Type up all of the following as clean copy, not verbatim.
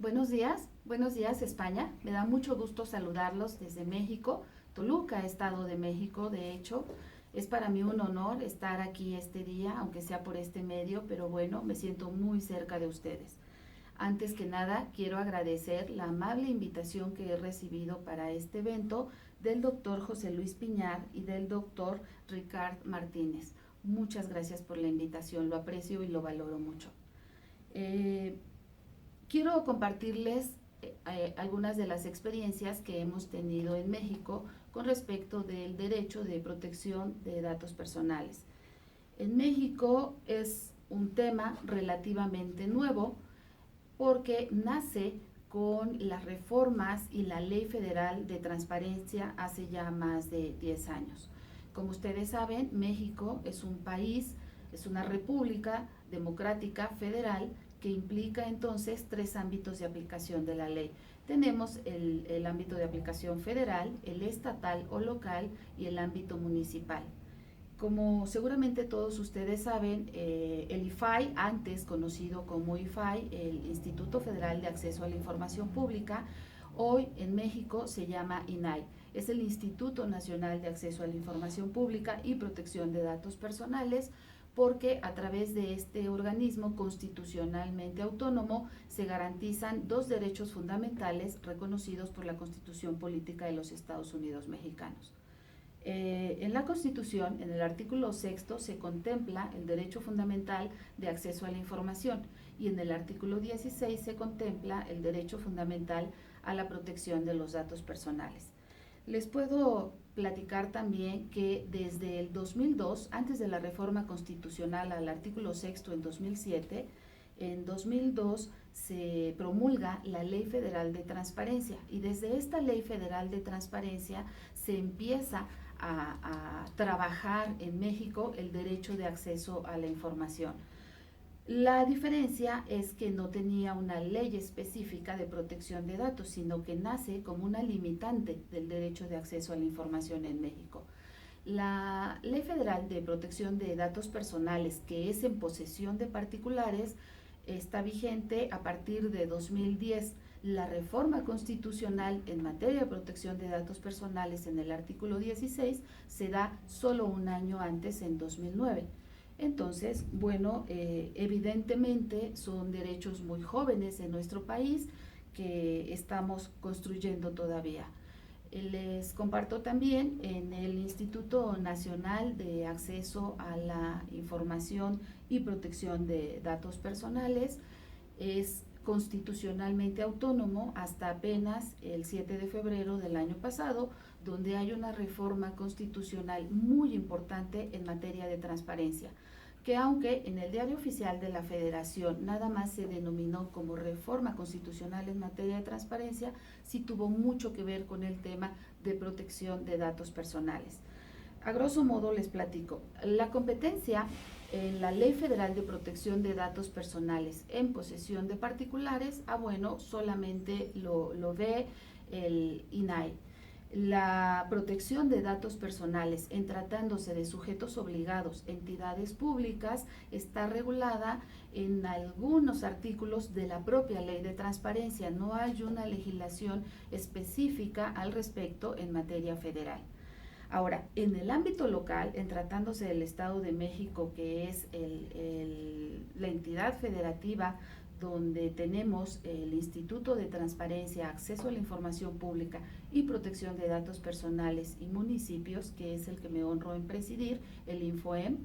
Buenos días España. Me da mucho gusto saludarlos desde México, Toluca, Estado de México. De hecho, es para mí un honor estar aquí este día, aunque sea por este medio, pero bueno, me siento muy cerca de ustedes. Antes que nada, quiero agradecer la amable invitación que he recibido para este evento del doctor José Luis Piñar y del doctor Ricard Martínez. Muchas gracias por la invitación, lo aprecio y lo valoro mucho. Eh, Quiero compartirles algunas de las experiencias que hemos tenido en México con respecto del derecho de protección de datos personales. En México es un tema relativamente nuevo porque nace con las reformas y la Ley Federal de Transparencia hace ya más de 10 años. Como ustedes saben, México es un país, es una república democrática federal que implica entonces tres ámbitos de aplicación de la ley. Tenemos el ámbito de aplicación federal, el estatal o local y el ámbito municipal. Como seguramente todos ustedes saben, el IFAI, antes conocido como IFAI, el Instituto Federal de Acceso a la Información Pública, hoy en México se llama INAI. Es el Instituto Nacional de Acceso a la Información Pública y Protección de Datos Personales, porque a través de este organismo constitucionalmente autónomo se garantizan dos derechos fundamentales reconocidos por la Constitución Política de los Estados Unidos Mexicanos. En la Constitución, en el artículo 6, se contempla el derecho fundamental de acceso a la información y en el artículo 16 se contempla el derecho fundamental a la protección de los datos personales. Les puedo platicar también que desde el 2002, antes de la reforma constitucional al artículo 6 en 2007, en 2002 se promulga la Ley Federal de Transparencia y desde esta Ley Federal de Transparencia se empieza a trabajar en México el derecho de acceso a la información. La diferencia es que no tenía una ley específica de protección de datos, sino que nace como una limitante del derecho de acceso a la información en México. La Ley Federal de Protección de Datos Personales, que es en posesión de particulares, está vigente a partir de 2010. La reforma constitucional en materia de protección de datos personales en el artículo 16 se da solo un año antes, en 2009. Entonces, bueno, evidentemente son derechos muy jóvenes en nuestro país que estamos construyendo todavía. Les comparto también en el Instituto Nacional de Acceso a la Información y Protección de Datos Personales es constitucionalmente autónomo hasta apenas el 7 de febrero del año pasado, donde hay una reforma constitucional muy importante en materia de transparencia, que aunque en el Diario Oficial de la Federación nada más se denominó como reforma constitucional en materia de transparencia, sí tuvo mucho que ver con el tema de protección de datos personales. A grosso modo les platico. La competencia en la Ley Federal de Protección de Datos Personales en posesión de particulares, bueno, solamente lo ve el INAI. La protección de datos personales en tratándose de sujetos obligados, entidades públicas, está regulada en algunos artículos de la propia Ley de Transparencia. No hay una legislación específica al respecto en materia federal. Ahora, en el ámbito local, en tratándose del Estado de México, que es la entidad federativa donde tenemos el Instituto de Transparencia, Acceso a la Información Pública y Protección de Datos Personales y Municipios, que es el que me honro en presidir, el INFOEM,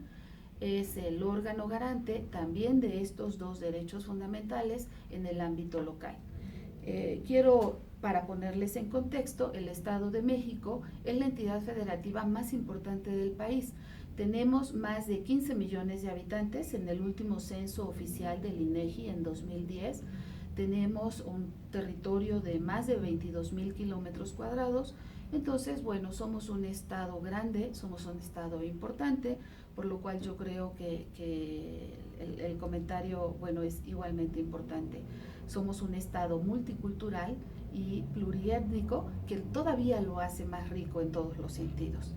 es el órgano garante también de estos dos derechos fundamentales en el ámbito local. Para ponerles en contexto, el Estado de México es la entidad federativa más importante del país. Tenemos más de 15 millones de habitantes en el último censo oficial del INEGI en 2010. Tenemos un territorio de más de 22,000 kilómetros cuadrados. Entonces, bueno, somos un estado grande, somos un estado importante, por lo cual yo creo que el comentario, bueno, es igualmente importante. Somos un estado multicultural y pluriétnico que todavía lo hace más rico en todos los sentidos.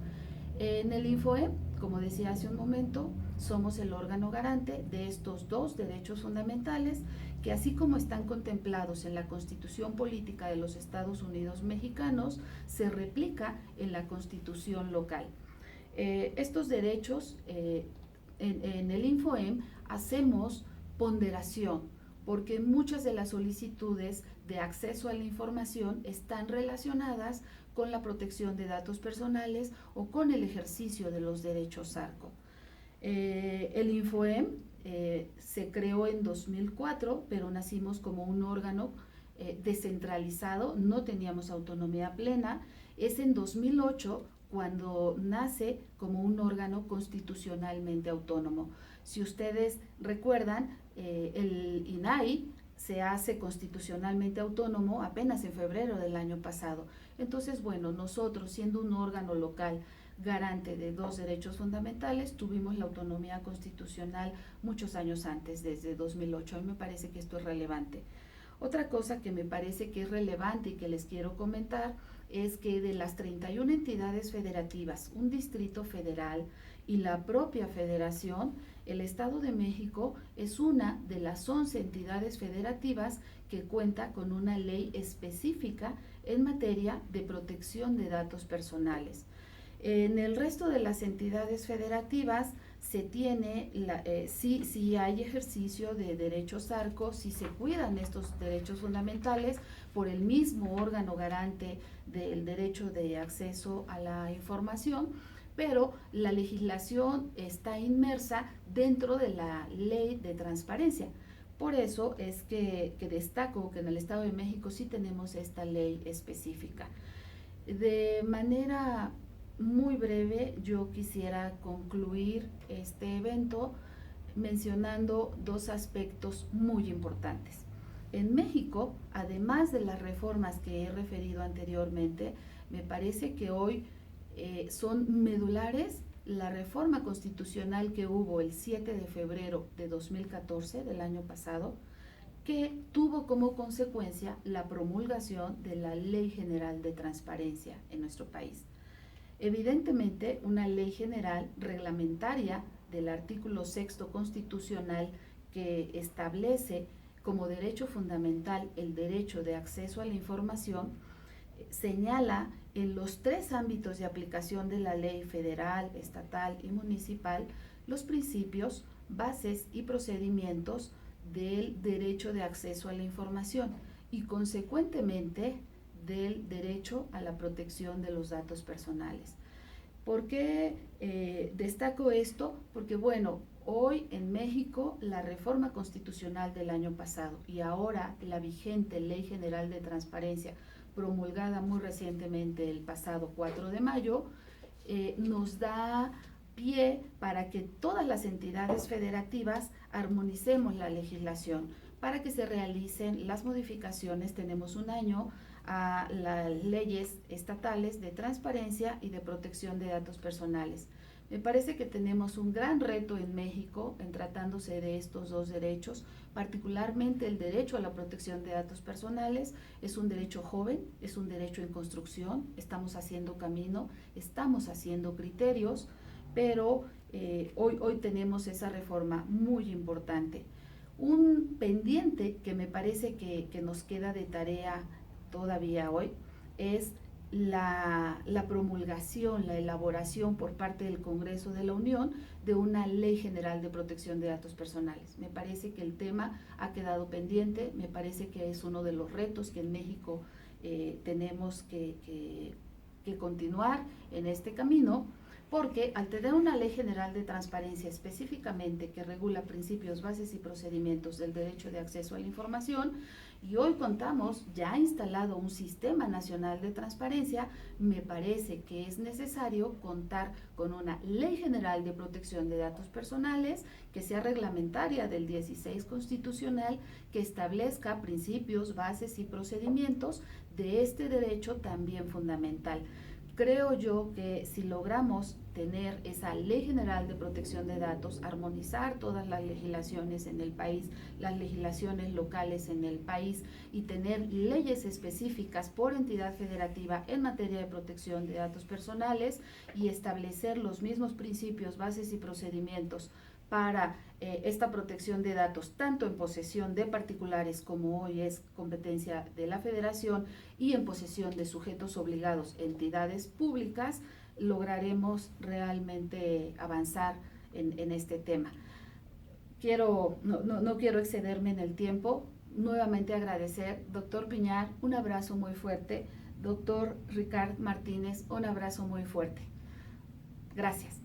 En el INFOEM, como decía hace un momento, somos el órgano garante de estos dos derechos fundamentales que, así como están contemplados en la Constitución Política de los Estados Unidos Mexicanos, se replica en la Constitución local. Estos derechos, en el InfoEM hacemos ponderación, porque muchas de las solicitudes de acceso a la información están relacionadas con la protección de datos personales o con el ejercicio de los derechos ARCO. El InfoEM se creó en 2004, pero nacimos como un órgano descentralizado, no teníamos autonomía plena. Es en 2008 cuando nace como un órgano constitucionalmente autónomo. Si ustedes recuerdan, el INAI se hace constitucionalmente autónomo apenas en febrero del año pasado. Entonces, bueno, nosotros, siendo un órgano local garante de dos derechos fundamentales, tuvimos la autonomía constitucional muchos años antes, desde 2008. A mí me parece que esto es relevante. Otra cosa que me parece que es relevante y que les quiero comentar es que de las 31 entidades federativas, un distrito federal y la propia federación, el Estado de México es una de las 11 entidades federativas que cuenta con una ley específica en materia de protección de datos personales. En el resto de las entidades federativas se tiene, sí hay ejercicio de derechos ARCO, sí se cuidan estos derechos fundamentales por el mismo órgano garante del derecho de acceso a la información, pero la legislación está inmersa dentro de la ley de transparencia. Por eso es que destaco que en el Estado de México sí tenemos esta ley específica. De manera muy breve, yo quisiera concluir este evento mencionando dos aspectos muy importantes. En México, además de las reformas que he referido anteriormente, me parece que hoy son medulares la reforma constitucional que hubo el 7 de febrero de 2014, del año pasado, que tuvo como consecuencia la promulgación de la Ley General de Transparencia en nuestro país. Evidentemente, una ley general reglamentaria del artículo 6º constitucional que establece como derecho fundamental el derecho de acceso a la información, señala en los 3 ámbitos de aplicación de la ley federal, estatal y municipal los principios, bases y procedimientos del derecho de acceso a la información y consecuentemente del derecho a la protección de los datos personales. ¿Por qué destaco esto? Porque bueno, hoy en México la reforma constitucional del año pasado y ahora la vigente Ley General de Transparencia, promulgada muy recientemente el pasado 4 de mayo, nos da pie para que todas las entidades federativas armonicemos la legislación para que se realicen las modificaciones. Tenemos un año a las leyes estatales de transparencia y de protección de datos personales. Me parece que tenemos un gran reto en México en tratándose de estos dos derechos, particularmente el derecho a la protección de datos personales. Es un derecho joven, es un derecho en construcción, estamos haciendo camino, estamos haciendo criterios, pero hoy tenemos esa reforma muy importante. Un pendiente que me parece que nos queda de tarea todavía hoy es la promulgación, la elaboración por parte del Congreso de la Unión de una Ley General de Protección de Datos Personales. Me parece que el tema ha quedado pendiente, me parece que es uno de los retos que en México tenemos que continuar en este camino, porque al tener una Ley General de Transparencia específicamente que regula principios, bases y procedimientos del derecho de acceso a la información, y hoy contamos ya instalado un Sistema Nacional de Transparencia, me parece que es necesario contar con una Ley General de Protección de Datos Personales que sea reglamentaria del 16 constitucional, que establezca principios, bases y procedimientos de este derecho también fundamental. Creo yo que si logramos tener esa Ley General de Protección de Datos, armonizar todas las legislaciones en el país, las legislaciones locales en el país y tener leyes específicas por entidad federativa en materia de protección de datos personales y establecer los mismos principios, bases y procedimientos para esta protección de datos, tanto en posesión de particulares, como hoy es competencia de la Federación, y en posesión de sujetos obligados, entidades públicas, lograremos realmente avanzar en este tema. No quiero excederme en el tiempo. Nuevamente agradecer, doctor Piñar, un abrazo muy fuerte. Doctor Ricard Martínez, un abrazo muy fuerte. Gracias.